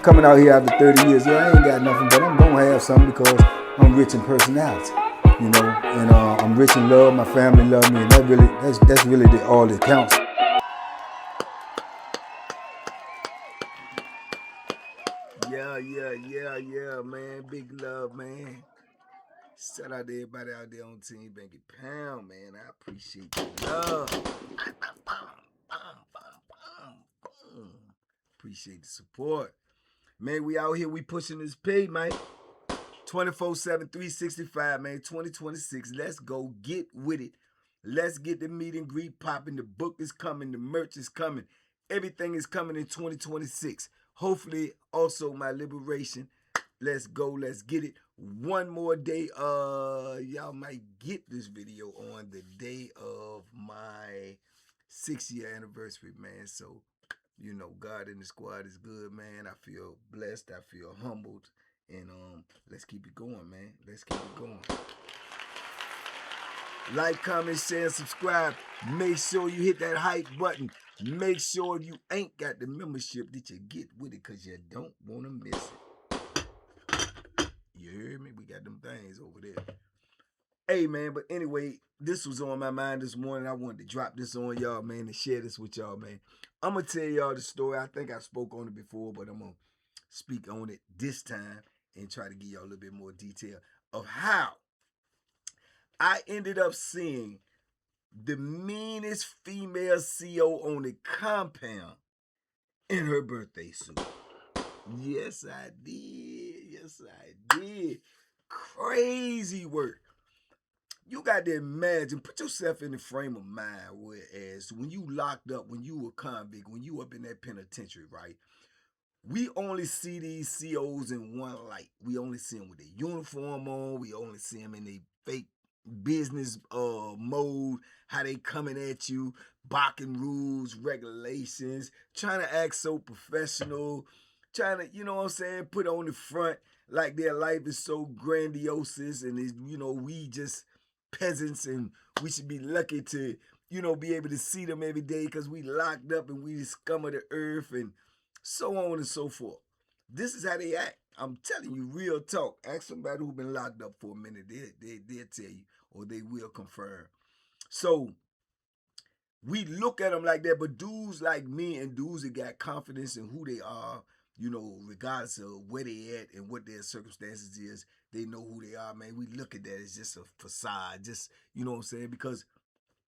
coming out here after 30 years. Yeah, I ain't got nothing, but I'm gonna have something because I'm rich in personality, you know, and I'm rich in love. My family love me, and that's really all that counts. Yeah, man. Big love, man. Shout out to everybody out there on Team Banky Pound, man. I appreciate the love. Appreciate the support. Man, we out here, we pushing this pay, man. 24/7, 365, man. 2026. Let's go get with it. Let's get the meet and greet popping. The book is coming. The merch is coming. Everything is coming in 2026. Hopefully, also my liberation. Let's go. Let's get it. One more day. Y'all might get this video on the day of my 6-year anniversary, man. So, you know, God in the squad is good, man. I feel blessed. I feel humbled. And let's keep it going, man. Let's keep it going. Like, comment, share, subscribe. Make sure you hit that hype button. Make sure if you ain't got the membership that you get with it, because you don't want to miss it. You hear me? We got them things over there. Hey, man, but anyway, this was on my mind this morning. I wanted to drop this on y'all, man, and share this with y'all, man. I'm going to tell y'all the story. I think I spoke on it before, but I'm going to speak on it this time and try to give y'all a little bit more detail of how I ended up seeing the meanest female CO on the compound in her birthday suit. Yes, I did. Yes, I did. Crazy work. You got to imagine, put yourself in the frame of mind, whereas when you locked up, when you were convict, when you up in that penitentiary, right? We only see these COs in one light. We only see them with their uniform on. We only see them in their fake business mode, how they coming at you, barking rules, regulations, trying to act so professional, trying to, you know what I'm saying, put on the front like their life is so grandiose and, you know, we just peasants and we should be lucky to, you know, be able to see them every day because we locked up and we the scum of the earth and so on and so forth. This is how they act. I'm telling you, real talk. Ask somebody who's been locked up for a minute. They'll tell you, or they will confirm. So we look at them like that, but dudes like me and dudes that got confidence in who they are, you know, regardless of where they at and what their circumstances is, they know who they are, man. We look at that as just a facade, just, you know what I'm saying? Because,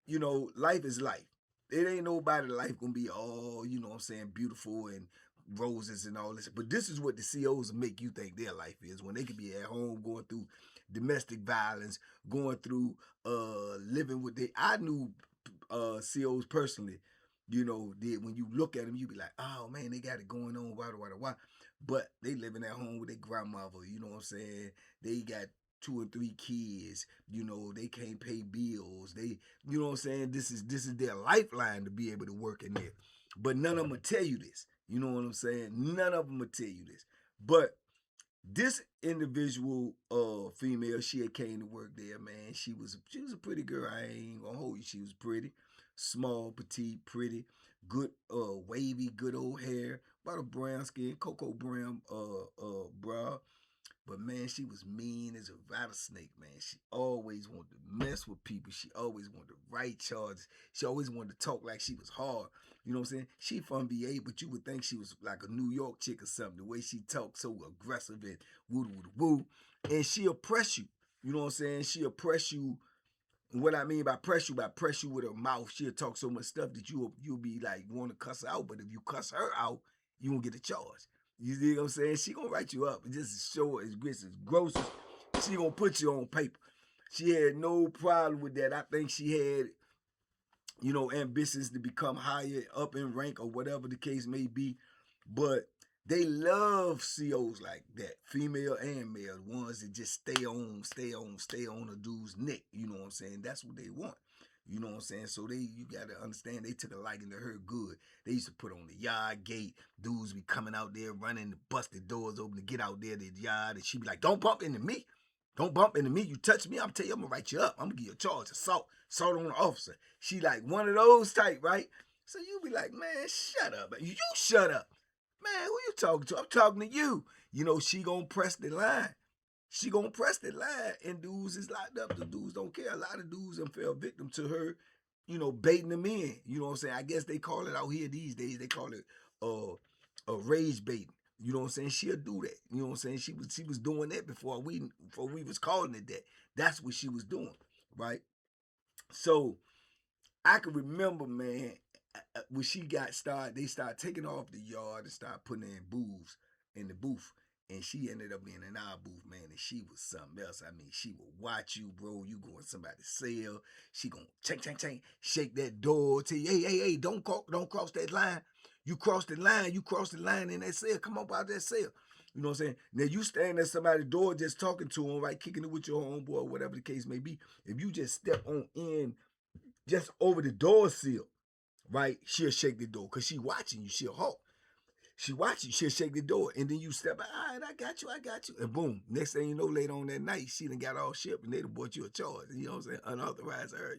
you know, life is life. It ain't nobody life gonna be all, you know what I'm saying, beautiful and roses and all this. But this is what the COs make you think their life is, when they could be at home going through domestic violence, going through living with I knew COs personally, you know, when you look at them, you be like, oh man, they got it going on, why. But they living at home with their grandmother, you know what I'm saying? They got 2 or 3 kids, you know, they can't pay bills. They, you know what I'm saying? This is their lifeline to be able to work in there. But none of them will tell you this. You know what I'm saying? None of them will tell you this. But this individual female, she had came to work there, man. She was a pretty girl. I ain't gonna hold you. She was pretty. Small, petite, pretty, good, wavy, good old hair, about a brown skin, cocoa brown bra. But man, she was mean as a rattlesnake, man. She always wanted to mess with people. She always wanted to write charges. She always wanted to talk like she was hard. You know what I'm saying? She from VA, but you would think she was like a New York chick or something. The way she talked, so aggressive and woo. And she oppress you. You know what I'm saying? She oppress you. And what I mean by press you with her mouth. She'll talk so much stuff that you'll be like, want to cuss her out. But if you cuss her out, you won't get a charge. You see what I'm saying? She gonna write you up. Just as short, as gross as she gonna put you on paper. She had no problem with that. I think she had, you know, ambitions to become higher up in rank or whatever the case may be. But they love COs like that, female and male, ones that just stay on a dude's neck. You know what I'm saying? That's what they want. You know what I'm saying? So you got to understand, they took a liking to her good. They used to put on the yard gate. Dudes be coming out there running to bust the doors open to get out there to the yard. And she be like, don't bump into me. Don't bump into me. You touch me, I'm tell you, I'm going to write you up. I'm going to give you a charge. Assault on the officer. She like one of those type, right? So you be like, man, shut up. You shut up. Man, who you talking to? I'm talking to you. You know, she gonna press the line. She gonna press the line, and dudes is locked up. The dudes don't care. A lot of dudes them fell victim to her, you know, baiting them in. You know what I'm saying? I guess they call it out here these days. They call it a rage baiting. You know what I'm saying? She'll do that. You know what I'm saying? She was doing that before we was calling it that. That's what she was doing, right? So I can remember, man, when she got started, they started taking her off the yard and started putting her in booths in the booth. And she ended up being in our booth, man, and she was something else. I mean, she would watch you, bro. You going to somebody's cell. She gonna shake that door, tell you, hey, don't cross that line. You cross the line in that cell. Come up out that cell. You know what I'm saying? Now you stand at somebody's door just talking to them, right, kicking it with your homeboy, or whatever the case may be. If you just step on in just over the door sill, right? She'll shake the door because she watching you. She'll halt. She watching you. She'll shake the door. And then you step out. All right, I got you. And boom. Next thing you know, later on that night, she done got all shipped and they done bought you a charge. You know what I'm saying? Unauthorized hurry.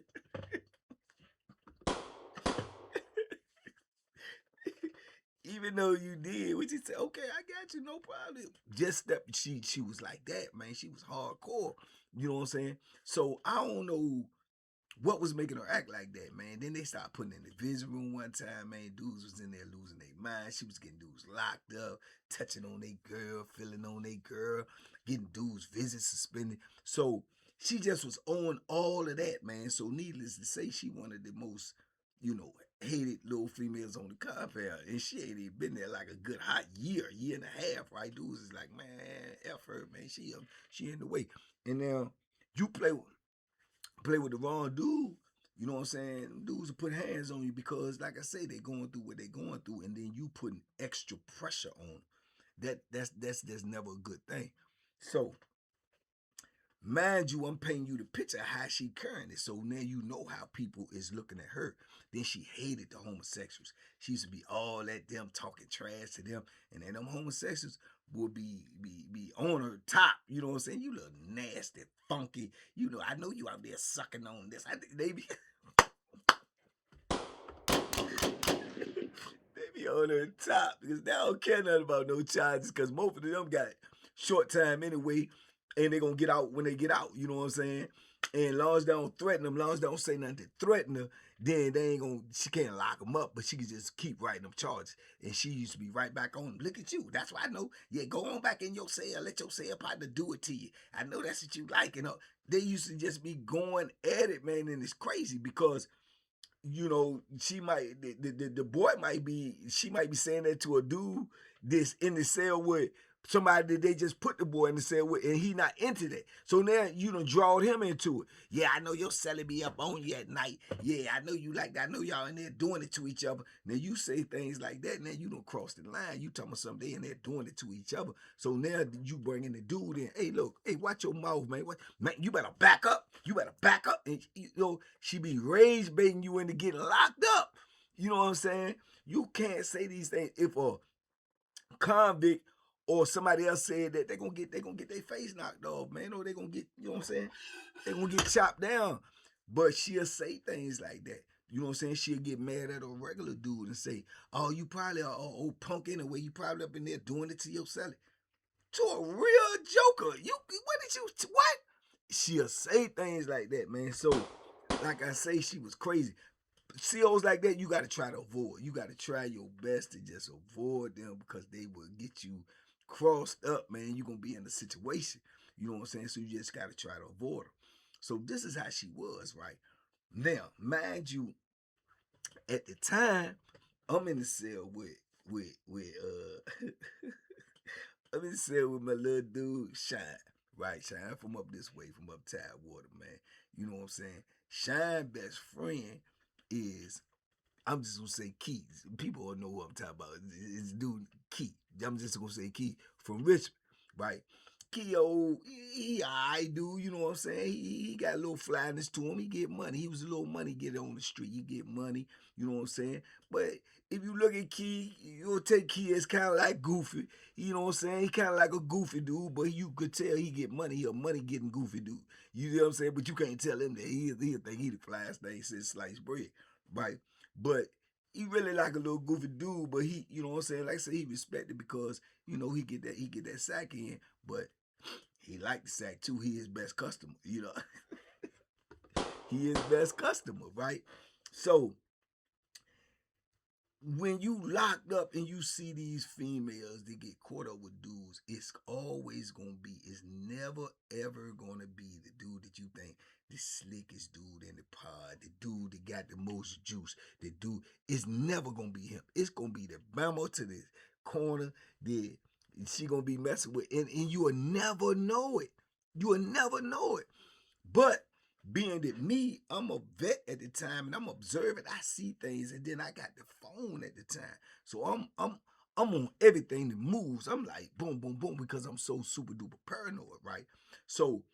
Even though you did, we just said, okay, I got you, no problem. Just step. She was like that, man. She was hardcore. You know what I'm saying? So I don't know what was making her act like that, man. Then they started putting in the vision room one time, man. Dudes was in there losing their mind. She was getting dudes locked up, touching on their girl, feeling on their girl, getting dudes visits suspended. So she just was on all of that, man. So needless to say, she one of the most, you know, hated little females on the compound. And she ain't even been there like a good hot year and a half, right? Dudes is like, man, F her, man. She in the way. And now you play with the wrong dude, you know what I'm saying? Dudes will put hands on you because, like I say, they going through what they going through, and then you putting extra pressure on them. That's never a good thing. So mind you, I'm painting you the picture of how she carrying it. So now you know how people is looking at her. Then she hated the homosexuals. She used to be all at them, talking trash to them. And then them homosexuals would be on her top. You know what I'm saying? You look nasty, funky. You know, I know you out there sucking on this. I think they be they be on her top because they don't care nothing about no charges because most of them got short time anyway, and they gonna get out when they get out. You know what I'm saying? And long as they don't threaten them, long as they don't say nothing to threaten her, then they ain't gonna. She can't lock them up, but she can just keep writing them charges. And she used to be right back on them. Look at you. That's what I know. Yeah, go on back in your cell. Let your cell partner do it to you. I know that's what you like. You know, they used to just be going at it, man, and it's crazy because you know, she might the boy might be she might be saying that to a dude that's in the cell with somebody that they just put the boy in the cell with and he not into that. So now you done drawed him into it. Yeah, I know your celly be up on you at night. Yeah, I know you like that. I know y'all in there doing it to each other. Now you say things like that, now you don't cross the line. You talking about something they in there doing it to each other. So now you bringing the dude in. Hey, look, hey, watch your mouth, man. Man, you better back up. You better back up. And you know, she be rage baiting you into getting locked up. You know what I'm saying? You can't say these things if a convict or somebody else said that they gonna get their face knocked off, man, or they gonna get, you know what I'm saying? They gonna get chopped down. But she'll say things like that. You know what I'm saying? She'll get mad at a regular dude and say, "Oh, you probably a old punk anyway. You probably up in there doing it to yourself." To a real joker. What? She'll say things like that, man. So, like I say, she was crazy. COs like that, you got to try to avoid. You got to try your best to just avoid them because they will get you crossed up, man. You're going to be in a situation. You know what I'm saying? So you just got to try to avoid them. So this is how she was, right? Now, mind you, at the time, I'm in the cell with I'm in the cell with my little dude, Shine. Right, Shine from up this way, from up Tidewater, man. You know what I'm saying? Shine best friend is I'm just gonna say Key. People don't know who I'm talking about. It's dude Key. I'm just gonna say Key from Richmond, right? Key old, he alright dude, you know what I'm saying? He got a little flyness to him. He get money. He was a little money getter on the street. He get money, you know what I'm saying? But if you look at Key, you'll take Key as kind of like Goofy. You know what I'm saying? He kind of like a goofy dude, but you could tell he get money. He a money getting goofy dude. You know what I'm saying? But you can't tell him that he'll think he the flyest thing since sliced bread, right? But he really like a little goofy dude, but he, you know what I'm saying? Like I said, he respected because, you know, he get that sack in, but he like the sack too. He his best customer, you know. He is best customer, right? So when you locked up and you see these females that get caught up with dudes, it's always gonna be, it's never ever gonna be the dude that you think the slickest dude in the pod, the dude that got the most juice, the dude, it's never gonna be him. It's gonna be the Bama to the corner that she gonna be messing with, and you will never know it. You will never know it. But being that me, I'm a vet at the time and I'm observing, I see things, and then I got the phone at the time. So I'm on everything that moves. I'm like boom, boom, boom, because I'm so super duper paranoid, right? So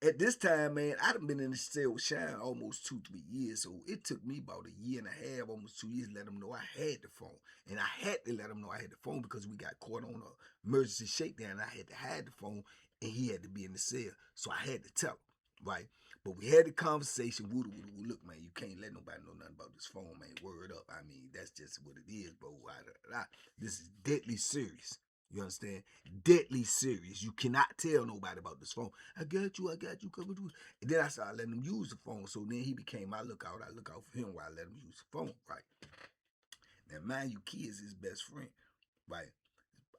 at this time, man, I done been in the cell with Shine almost 2-3 years. So it took me about a year and a half, almost 2 years, to let them know I had the phone. And I had to let them know I had the phone because we got caught on a emergency shakedown. I had to hide the phone and he had to be in the cell. So I had to tell him, right? But we had the conversation. Look, man, you can't let nobody know nothing about this phone, man. Word up. I mean, that's just what it is, bro. This is deadly serious. You understand? Deadly serious. You cannot tell nobody about this phone. I got you. Come with you. And then I started letting him use the phone. So then he became my lookout. I look out for him while I let him use the phone, right? Now, mind you, Key is his best friend, right?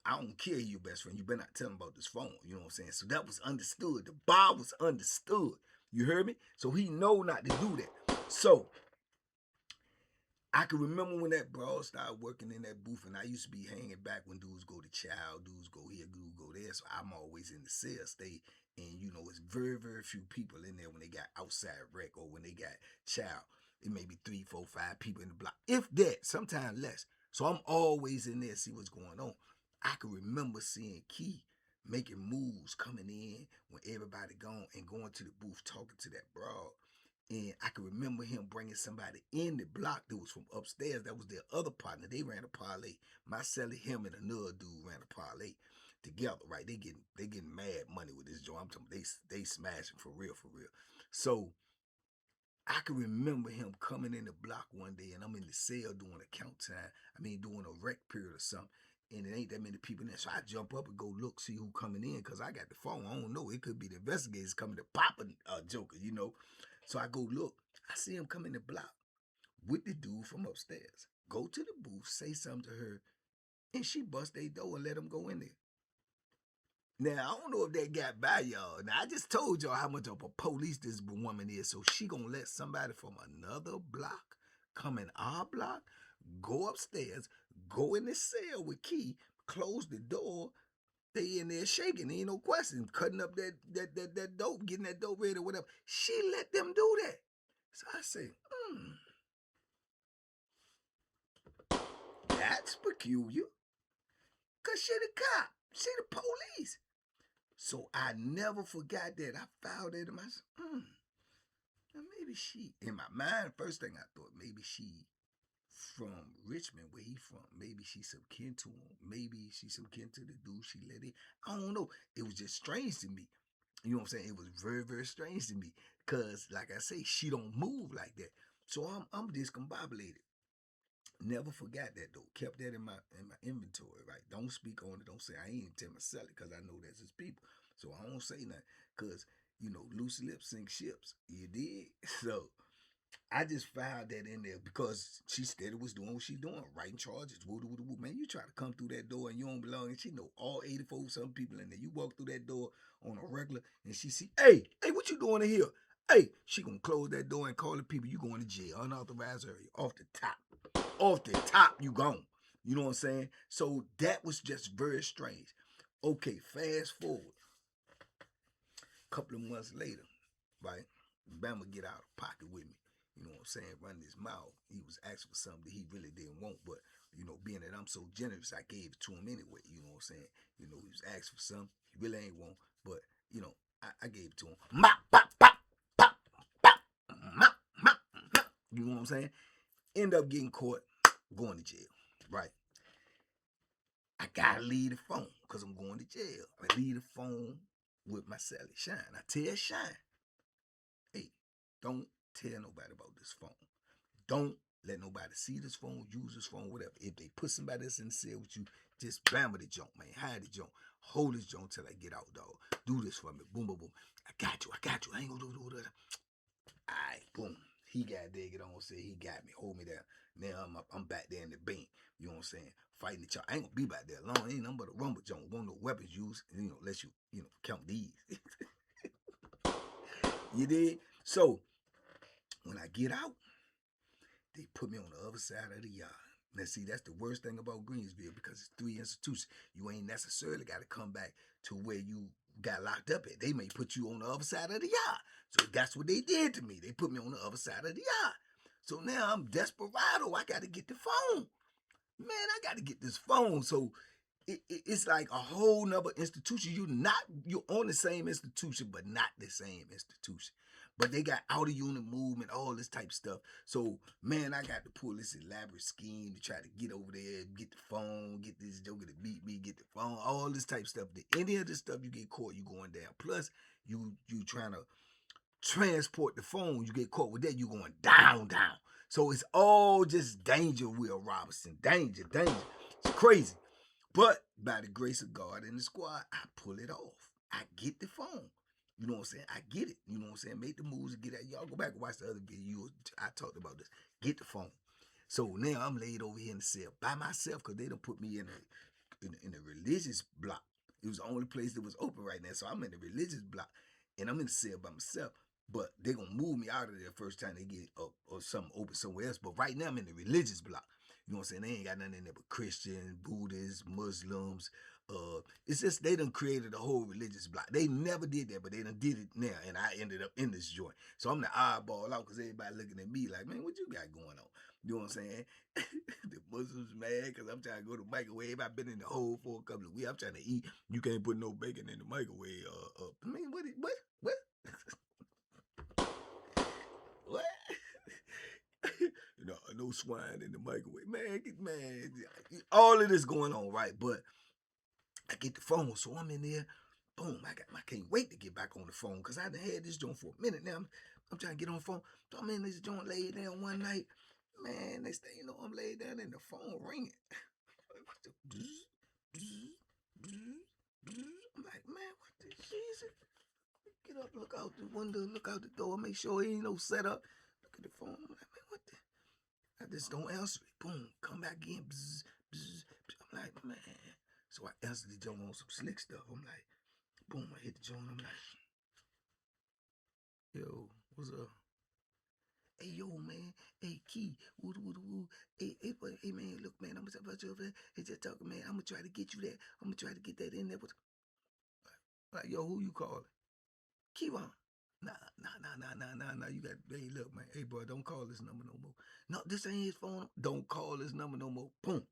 I don't care your best friend. You better not tell him about this phone. You know what I'm saying? So that was understood. The bar was understood. You heard me? So he know not to do that. So I can remember when that broad started working in that booth, and I used to be hanging back when dudes go to Child, dudes go here, dudes go there. So I'm always in the cell state, and you know it's very, very few people in there when they got outside rec or when they got Child. It may be 3, 4, 5 people in the block, if that, sometimes less. So I'm always in there to see what's going on. I can remember seeing Key making moves, coming in when everybody gone, and going to the booth talking to that broad. And I can remember him bringing somebody in the block that was from upstairs. That was their other partner. They ran a parlay. Myself, him, and another dude ran a parlay together. Right? They getting mad money with this joint. I'm talking, they smashing for real, for real. So I can remember him coming in the block one day, and I'm in the cell doing a count time. I mean, doing a rec period or something. And it ain't that many people in there. So I jump up and go look, see who coming in, because I got the phone. I don't know. It could be the investigators coming to pop a joker, you know. So I go look. I see him come in the block with the dude from upstairs. Go to the booth, say something to her, and she bust their door and let him go in there. Now, I don't know if that got by y'all. Now, I just told y'all how much of a police this woman is. So she gonna let somebody from another block come in our block, go upstairs, go in the cell with Key, close the door. They in there shaking, ain't no question, cutting up that dope, getting that dope ready or whatever. She let them do that. So I say, that's peculiar. Cause she the cop. She the police. So I never forgot that. I found it in my, maybe she, in my mind, first thing I thought, maybe she from Richmond, where he from. Maybe she's some kin to him. Maybe she's some kin to the dude she let in. I don't know. It was just strange to me. You know what I'm saying? It was very, very strange to me. Cause like I say, she don't move like that. So I'm discombobulated. Never forgot that though. Kept that in my inventory, right? Don't speak on it. Don't say I ain't tell myself it, because I know that's his people. So I don't say nothing. Cause you know, loose lips sink ships. You did. So I just filed that in there because she steady was doing what she doing, writing charges. Woo, woo, woo. Man, you try to come through that door and you don't belong, and she know all 84 some people in there. You walk through that door on a regular, and she see, hey, what you doing in here? Hey, she gonna close that door and call the people. You going to jail, unauthorized area, off the top. Off the top, you gone. You know what I'm saying? So that was just very strange. Okay, fast forward. A couple of months later, right? Bama get out of pocket with me. You know what I'm saying? Running his mouth. He was asking for something that he really didn't want, but you know, being that I'm so generous, I gave it to him anyway. You know what I'm saying? You know, he was asking for something he really ain't want, but you know, I gave it to him. Mop, pop, pop, pop, pop, mop, mop, mop. You know what I'm saying? End up getting caught, going to jail. Right? I gotta leave the phone because I'm going to jail. I leave the phone with my Sally Shine. I tell Shine, hey, don't tell nobody about this phone. Don't let nobody see this phone, use this phone, whatever. If they put somebody else in the cell with you, just bammer the junk, man. Hide the junk. Hold this junk till I get out, dog. Do this for me. Boom, boom, boom. I got you. I ain't gonna do that. All right, boom. He got there, get on, say he got me. Hold me there. Now I'm back there in the bank. You know what I'm saying? Fighting each other. I ain't gonna be back there long. Ain't nothing but a rumble junk. Won't no weapons used. Unless you count these. You did? So when I get out, they put me on the other side of the yard. Now, see, that's the worst thing about Greensville because it's 3 institutions. You ain't necessarily got to come back to where you got locked up at. They may put you on the other side of the yard. So that's what they did to me. They put me on the other side of the yard. So now I'm desperado. I got to get the phone. Man, I got to get this phone. So it's like a whole nother institution. You're on the same institution, but not the same institution. But they got out of unit movement, all this type of stuff. So, man, I got to pull this elaborate scheme to try to get over there, get the phone, get this joker to beat me, get the phone, all this type of stuff. Any of this stuff you get caught, you going down. Plus, you trying to transport the phone, you get caught with that, you going down. So it's all just danger, Will Robinson. Danger. It's crazy. But by the grace of God and the squad, I pull it off. I get the phone. You know what I'm saying? I get it. You know what I'm saying? Make the moves and get it. Y'all go back and watch the other videos. I talked about this. Get the phone. So now I'm laid over here in the cell by myself because they done put me in a religious block. It was the only place that was open right now. So I'm in the religious block and I'm in the cell by myself. But they're going to move me out of there first time they get up or something open somewhere else. But right now I'm in the religious block. You know what I'm saying? They ain't got nothing in there but Christians, Buddhists, Muslims. It's just they done created a whole religious block. They never did that, but they done did it now, and I ended up in this joint. So I'm the oddball out because everybody looking at me like, man, what you got going on? You know what I'm saying? The Muslims mad because I'm trying to go to the microwave. I've been in the hole for a couple of weeks. I'm trying to eat. You can't put no bacon in the microwave. I mean, what? What? No swine in the microwave. Man, all of this going on, right? But I get the phone, so I'm in there. Boom, I can't wait to get back on the phone because I done had this joint for a minute now. I'm trying to get on the phone. So I'm in this joint laid down one night. Man, next thing you know, I'm laid down and the phone ringing. I'm like, man, what the shit? Get up, look out the window, look out the door, make sure ain't no setup. Look at the phone. I'm like, man, what the? I just don't answer it. Boom, come back in. Bzz, bzz, bzz. I'm like, man. So I answered the joint on some slick stuff. I'm like, boom, I hit the joint. I'm like, yo, what's up? Hey, yo, man. Hey, Key. Woo. Hey, man, look, man, I'm going to talk about you over there. Hey, just talking, man. I'm going to try to get you that. I'm going to try to get that in there. Like, yo, who you calling? Keyron. Nah. You got, hey, look, man. Hey, bro, don't call this number no more. No, this ain't his phone. Don't call this number no more. Boom.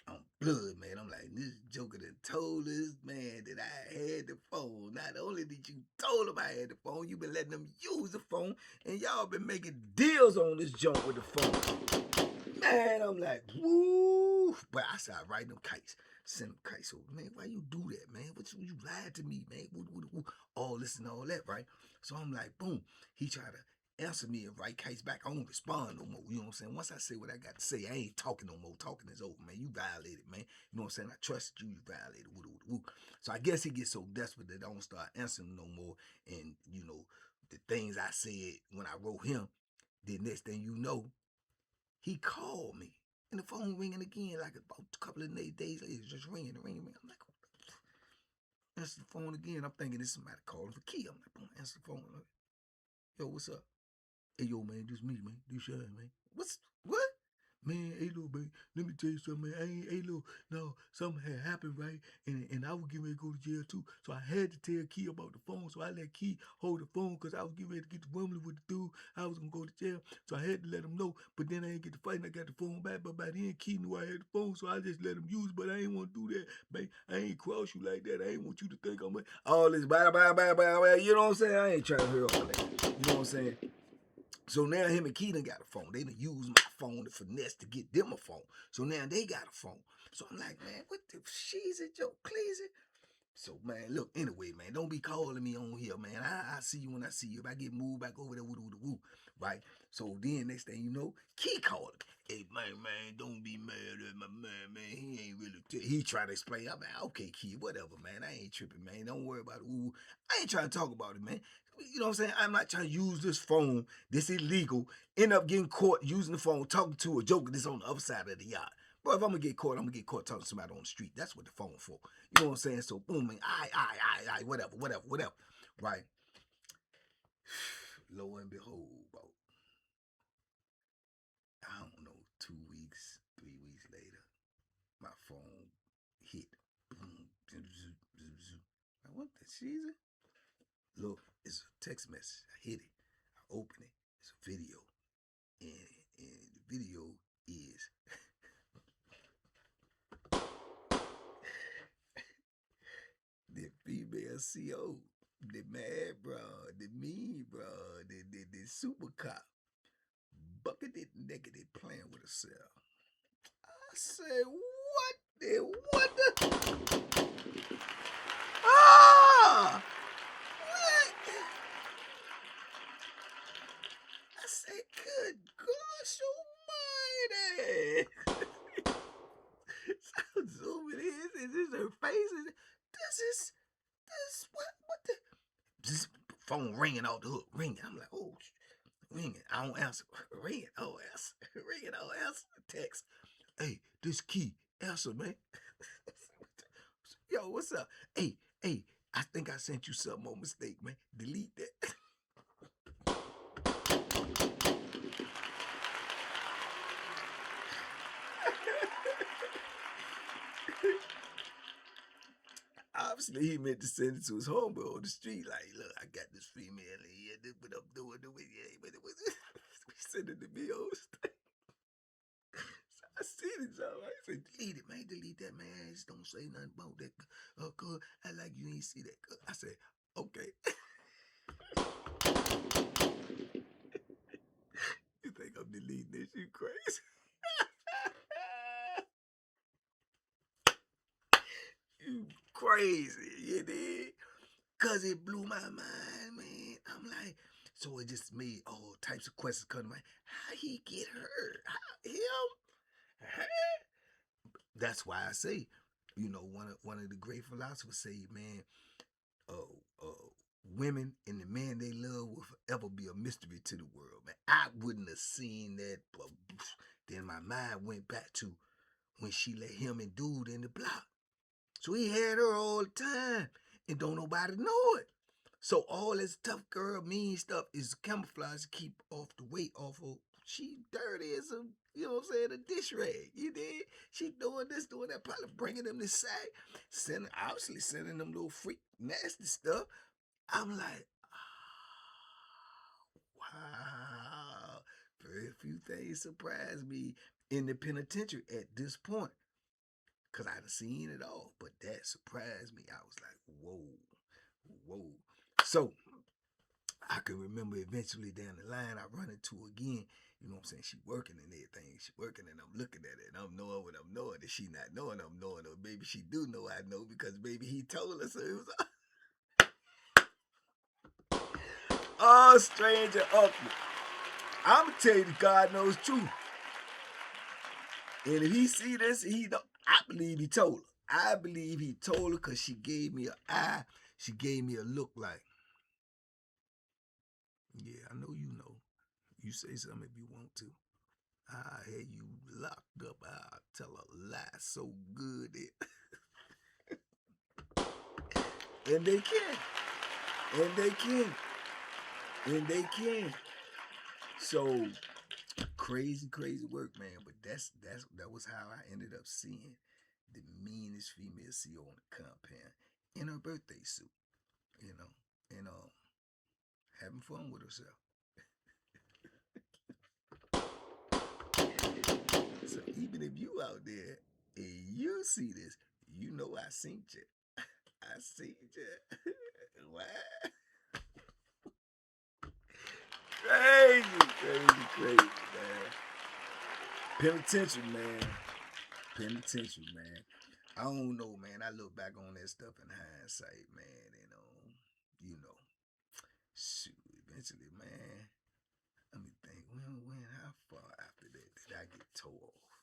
I'm blood, man. I'm like, this joker that told this man that I had the phone. Not only did you told him I had the phone, you been letting them use the phone, and y'all been making deals on this junk with the phone. Man, I'm like, woo. But I started writing them kites. Send them kites over. Man, why you do that, man? What you lied to me, man. Woo. All this and all that, right? So I'm like, boom. He tried to answer me and write kites back. I don't respond no more. You know what I'm saying? Once I say what I got to say, I ain't talking no more. Talking is over, man. You violated, man. You know what I'm saying? I trusted you. You violated. Woo. So I guess he gets so desperate that I don't start answering no more. And, the things I said when I wrote him, the next thing you know, he called me. And the phone ringing again, like about a couple of days later, it's just ringing. I'm like, answer the phone again. I'm thinking it's somebody calling for Key. I'm like, boom, answer the phone. Yo, what's up? Hey, yo, man, this me, man. This Shine, man. What? Man, hey, little, man, let me tell you something, man. Hey, little, no, something had happened, right? And I was getting ready to go to jail, too. So I had to tell Key about the phone. So I let Key hold the phone because I was getting ready to get the rumbling with the dude. I was going to go to jail. So I had to let him know. But then I ain't get to fight and I got the phone back. But by then, Key knew I had the phone. So I just let him use it. But I ain't want to do that, man. I ain't cross you like that. I ain't want you to think I'm all this, blah. You know what I'm saying? I ain't trying to hear all that. You know what I'm saying? So now him and Keaton got a phone. They done use my phone to finesse to get them a phone. So now they got a phone. So I'm like, man, what the she's it, Joe Cleasy? So, man, look, anyway, man, don't be calling me on here, man. I see you when I see you. If I get moved back over there, woo, right? So then, next thing you know, Key calling. Hey, man, don't be mad at my man. He ain't really, he trying to explain. I'm like, okay, Key, whatever, man. I ain't tripping, man. Don't worry about it. Ooh, I ain't trying to talk about it, man. You know what I'm saying? I'm not trying to use this phone, this illegal, end up getting caught using the phone, talking to a joker that's on the other side of the yard. Bro, if I'm gonna get caught, I'm gonna get caught talking to somebody on the street. That's what the phone for. You know what I'm saying? So boom, man, whatever. Right. Lo and behold, bro. I don't know, 2 weeks, 3 weeks later, my phone hit. Boom. Like, what the Caesar? Look, it's a text message. I hit it. I open it. It's a video. And the video is the female CO, the mad bro, the mean bro, the super cop, bucketed naked playing with herself. I said, what the? Ah! What? I said, good gosh almighty. So I'm zooming in. Is this her face? This, what the? This phone ringing off the hook, ringing. I'm like, oh, ringing. I don't answer. Ringing, oh, answer. Ringing, oh, answer. Text. Hey, this Key. Answer, man. Yo, what's up? Hey, I think I sent you something on mistake, man. Delete that. Obviously, he meant to send it to his homeboy on the street. Like, look, I got this female here. This what I'm doing. But it was send it to me on the street. So I seen it, so I said, delete it, man. Delete that, man. Just don't say nothing about that. Cuz I like you ain't see that. I said, okay. You think I'm deleting this? You crazy? You crazy, you did? Cause it blew my mind, man. I'm like, so it just made all types of questions come to mind. How he get hurt? How him? Her? That's why I say, you know, one of the great philosophers say, man, women and the man they love will forever be a mystery to the world, man. I wouldn't have seen that, but then my mind went back to when she let him and dude in the block. So he had her all the time, and don't nobody know it. So all this tough girl, mean stuff is camouflage to keep off the weight off of. She dirty as a, you know what I'm saying, a dish rag. You did? She doing this, doing that, probably bringing them this sack, obviously sending them little freak nasty stuff. I'm like, oh, wow. Very few things surprise me in the penitentiary at this point. Because I'd seen it all. But that surprised me. I was like, whoa. So I can remember eventually down the line, I run into her again. You know what I'm saying? She working and everything. She working and I'm looking at it and I'm knowing what I'm knowing. And she not knowing I'm knowing her. Maybe she do know I know because maybe he told her. So it was all strange and awkward. I'm going to tell you the God knows truth. And if he see this, I believe he told her. I believe he told her because she gave me an eye. She gave me a look like, yeah, I know you know. You say something if you want to. I had you locked up. I'll tell a lie so good. And they can. And they can. So crazy work, man. But that was how I ended up seeing the meanest female CEO on the compound in her birthday suit, you know, and having fun with herself. So even if you out there and you see this, you know I seen you. I seen you. What? Crazy, man. Penitentiary, man. I don't know, man. I look back on that stuff in hindsight, man, and shoot, eventually, man. Let me think. How far after that did I get tore off?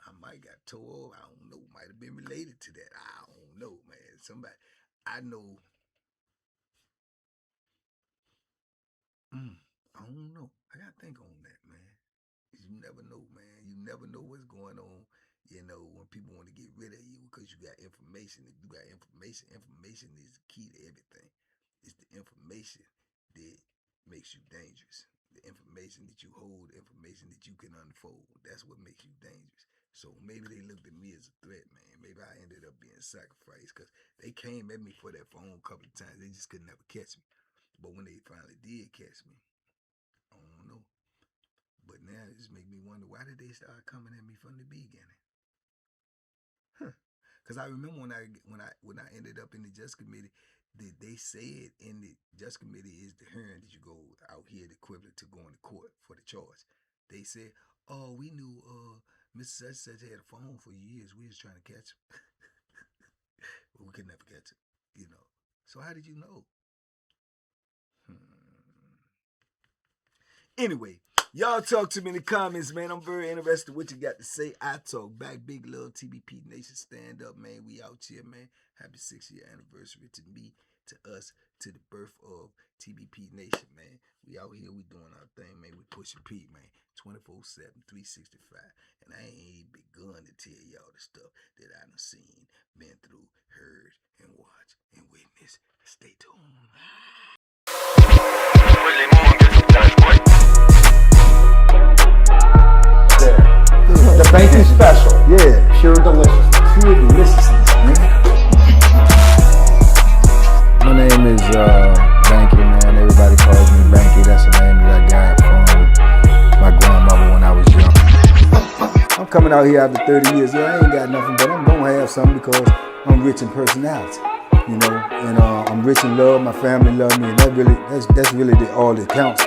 I might got tore off. I don't know. Might have been related to that. I don't know, man. Somebody, I know. I don't know. I gotta think on that, man. You never know, man. You never know what's going on. When people want to get rid of you because you got information. If you got information, information is the key to everything. It's the information that makes you dangerous. The information that you hold, the information that you can unfold. That's what makes you dangerous. So maybe they looked at me as a threat, man. Maybe I ended up being sacrificed because they came at me for that phone a couple of times. They just could never catch me. But when they finally did catch me, I don't know. But now it just make me wonder, why did they start coming at me from the beginning? Because I remember when I ended up in the Justice Committee, they said in the Justice Committee is the hearing that you go out here, the equivalent to going to court for the charge. They said, oh, we knew Mr. Such had a phone for years. We was trying to catch him. But we could never catch him, So how did you know? Anyway, y'all talk to me in the comments, man. I'm very interested in what you got to say. I talk back. Big love, TBP Nation. Stand up, man. We out here, man. Happy 6-year anniversary to me, to us, to the birth of TBP Nation, man. We out here. We doing our thing, man. We pushing P, man. 24/7, 365. And I ain't begun to tell y'all the stuff that I done seen, been through, heard, and watched, and witnessed. Stay tuned. The Banky special. Yeah. Pure deliciousness. Pure deliciousness, man. My name is Banky, man. Everybody calls me Banky. That's the name that I got from my grandmother when I was young. I'm coming out here after 30 years. I ain't got nothing, but I'm gonna have something because I'm rich in personality, and I'm rich in love. My family love me, and that's really all that counts.